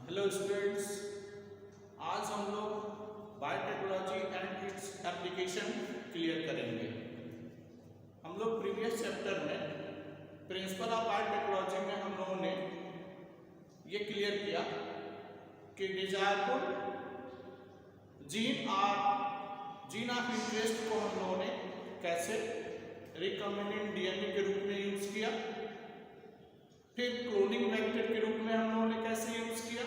Hello students, आज हम लोग biotechnology and its application clear करेंगे। हम लोग प्रीवियस चैप्टर में प्रिंसिपल ऑफ बायोटेक्नोलॉजी में हम लोगों ने ये क्लियर किया कि डिजायरेबल जीन ऑफ इंटरेस्ट को हम लोगों ने कैसे रिकॉम्बिनेंट डीएनए के रूप में यूज किया, फिर क्लोनिंग वेक्टर के रूप में हम लोगों ने कैसे यूज किया,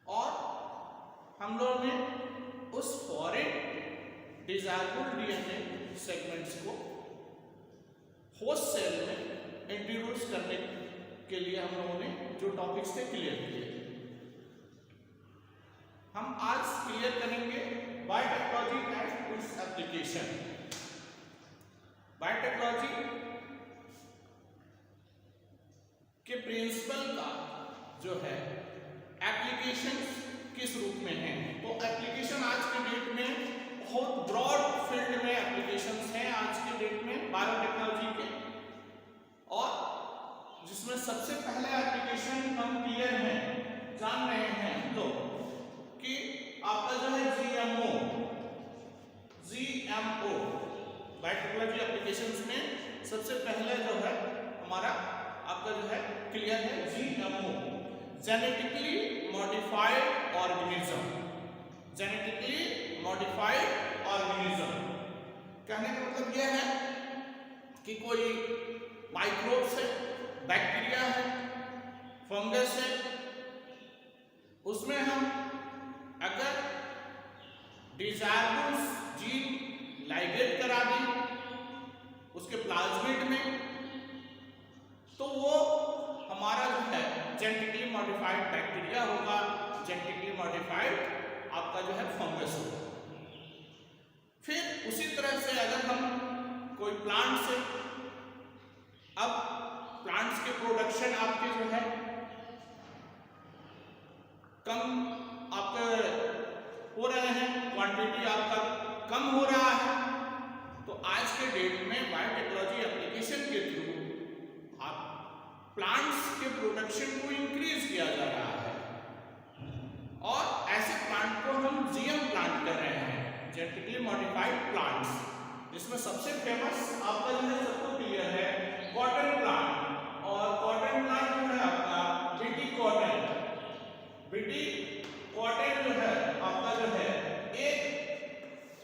और हम लोगों ने उस फॉरेन डिजायरेबल डीएनए सेगमेंट्स को होस्ट सेल में इंट्रोड्यूस करने के लिए हम लोगों ने जो टॉपिक्स थे क्लियर किए। हम आज क्लियर करेंगे biotechnology and its application. Biotechnology के प्रिंसिपल का जो है एप्लीकेशन किस रूप में है, तो एप्लीकेशन आज के डेट में बहुत ब्रॉड फील्ड में एप्लीकेशंस हैं आज के डेट में बायोटेक्नोलॉजी के, और जिसमें सबसे पहले एप्लीकेशन हम क्लियर है जान रहे हैं हम लोग कि आपका जो है जीएमओ बायोटेक्नोलॉजी एप्लीकेशंस में सबसे पहले जो है हमारा आपका जो है क्लियर है GMO, genetically modified organism. Genetically modified organism कहने का मतलब यह है कि कोई माइक्रोब्स है, बैक्टीरिया है, फंगस है, उसमें हम अगर डिजायरेबल जीन लाइगेट करा दें उसके प्लाज्मिड में, तो वो हमारा जो है जेनेटिकली मॉडिफाइड बैक्टीरिया होगा, जेनेटिकली मॉडिफाइड आपका जो है फंगस होगा। फिर उसी तरह से अगर हम कोई प्लांट से, अब प्लांट्स के प्रोडक्शन आपके जो है कम आपके हो रहे हैं, क्वांटिटी आपका कम हो रहा है, तो आज के डेट में बायोटेक्नोलॉजी एप्लीकेशन के थ्रू प्लांट्स के प्रोडक्शन को इंक्रीज किया जा रहा है, और ऐसे प्लांट को हम जीएम प्लांट कर रहे हैं, जेनेटिकली मॉडिफाइड प्लांट्स, जिसमें सबसे फेमस आपका जो है सबको क्लियर है कॉटन प्लांट, और कॉटन प्लांट जो है आपका बीटी कॉटन। बीटी कॉटन जो है आपका जो है एक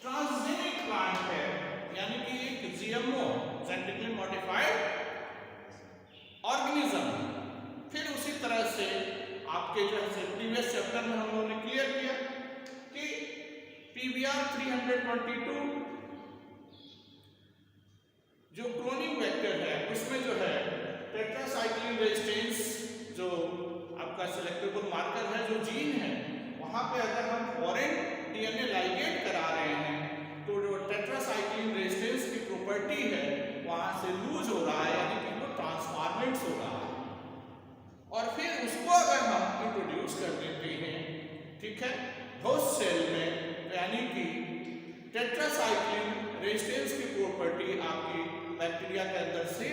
ट्रांसजेनिक प्लांट है, यानी कि एक जीएमओ जेनेटिकली मॉडिफाइड ऑर्गेनिज्म। फिर उसी तरह से आपके जो है प्रीवियस चैप्टर में हम लोगों ने क्लियर किया कि पीबीआर 322 जो क्लोनिंग वेक्टर है उसमें जो है टेट्रासाइक्लिन रेजिस्टेंस जो आपका सिलेक्टेबल मार्कर है, जो जीन है, वहां पे अगर हम फॉरेन डीएनए लाइगेट करा रहे हैं तो जो टेट्रासाइक्लिन रेजिस्टेंस की प्रॉपर्टी है वहां से लूज हो रहा है, यानी कि वो ट्रांसफॉर्मेंट्स हो रहा है, और फिर उसको अगर हम इंट्रोड्यूस कर देते हैं, ठीक है, होस्ट सेल में, यानी कि टेट्रासाइक्लिन रेजिस्टेंस की प्रॉपर्टी आपकी बैक्टीरिया के अंदर से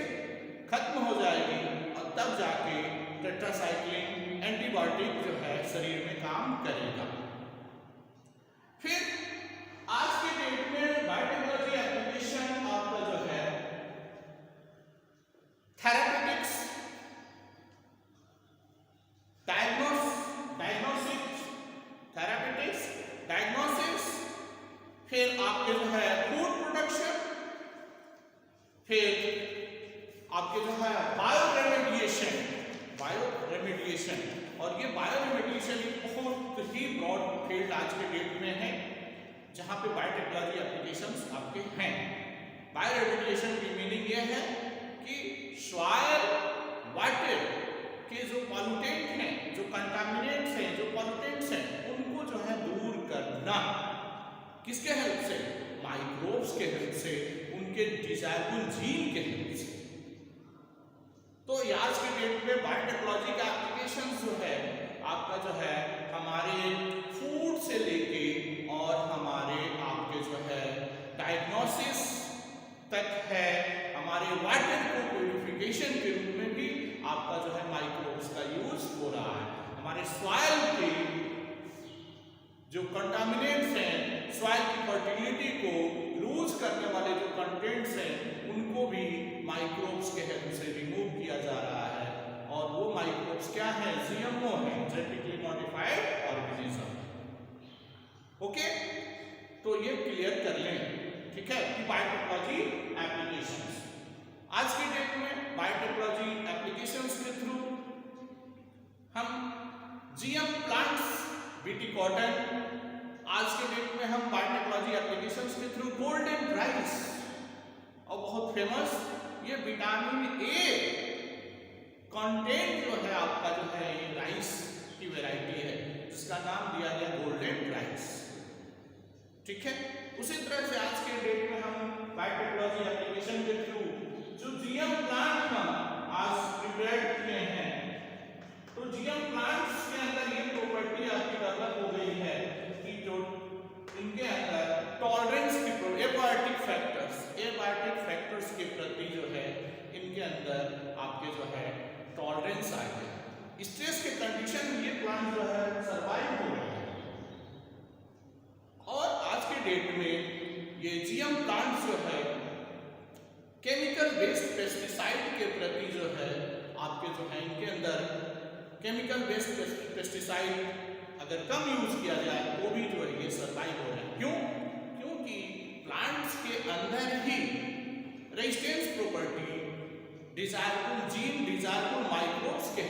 खत्म हो जाएगी, और तब जाके टेट्रासाइक्लिन एंटीबायोटिक जो है शरीर में काम करेगा। फिर आज के डेट में बायोटेक्नोलॉजी एप्लीकेशन आपका जो है थेरापेटिक्स, डायग्नोसिस, फिर आपके जो है फूड प्रोडक्शन, फिर आपके जो है बायोरेमेडिएशन, और ये बायोरेमेडिएशन एक बहुत ही ब्रॉड फील्ड आज के डेट में है जहां पे बायोटेक्नोलॉजी एप्लीकेशंस आपके हैं। बायोरेमेडिएशन की मीनिंग ये है कि सॉइल वाटर के जो पॉल्यूटेंट हैं, जो कंटामिनेंट्स हैं, जो पॉल्यूटेंट्स हैं, उनको जो है दूर करना, किसके हेल्प से? माइक्रोब्स के हेल्प से, उनके डिजायरेबल जीन के हेल्प से। तो आज के डेट में बायोटेक्नोलॉजी का एप्लीकेशन जो है आपका जो है हमारे फूड से लेके और हमारे आपके जो है डायग्नोसिस तक है, हमारे वाटर को प्यूरिफिकेशन के रूप में भी आपका जो है माइक्रोब्स का यूज हो रहा है। कंटामिनेंट्स हैं, सॉइल की फर्टिलिटी को लूज करने वाले जो कंटेंट्स हैं, उनको भी माइक्रोब्स के हेल्प से रिमूव किया जा रहा है। और वो माइक्रोब्स क्या है? जीएमओ है, जेनेटिकली मॉडिफाइड ऑर्गेनिज्म। ओके, तो ये क्लियर कर लें, ठीक है, कि बायोटेक्नोलॉजी एप्लीकेशंस। आज के डेट में बायोटेक्नोलॉजी एप्लीकेशंस के थ्रू हम जीएम प्लांट्स, बीटी कॉटन, आज के डेट में हम बायोटेक्नोलॉजी एप्लीकेशंस के थ्रू गोल्डन राइस, और बहुत फेमस ये विटामिन ए कंटेंट जो है आपका जो है ये राइस की वैरायटी है, जिसका नाम दिया गया गोल्डन राइस, ठीक है। उसी तरह से आज के डेट में हम बायोटेक्नोलॉजी एप्लीकेशन के थ्रू जो जीएम प्लांट हम आज प्रिपेयर किए हैं, तो जीएम प्लांट्स के अंदर ये प्रॉपर्टी आपकी डेवलप हो गई है कि जो इनके अंदर टॉलरेंस की एबायोटिक फैक्टर्स के प्रति जो है इनके अंदर आपके जो है टॉलरेंस आ गया। स्ट्रेस के कंडीशन में ये प्लांट जो है सर्वाइव हो रहे हैं। और आज के डेट में ये जीएम प्लांट्स जो है केमिकल बेस्ड पेस्टिसाइड के प्रति जो है आपके जो है इनके अंदर केमिकल बेस्ड पेस्टिसाइड अगर कम यूज किया जाए तो भी जो है ये सर्वाइव हो रहा है। क्यों? क्योंकि प्लांट्स के अंदर ही resistance property, desirable gene, desirable microbes के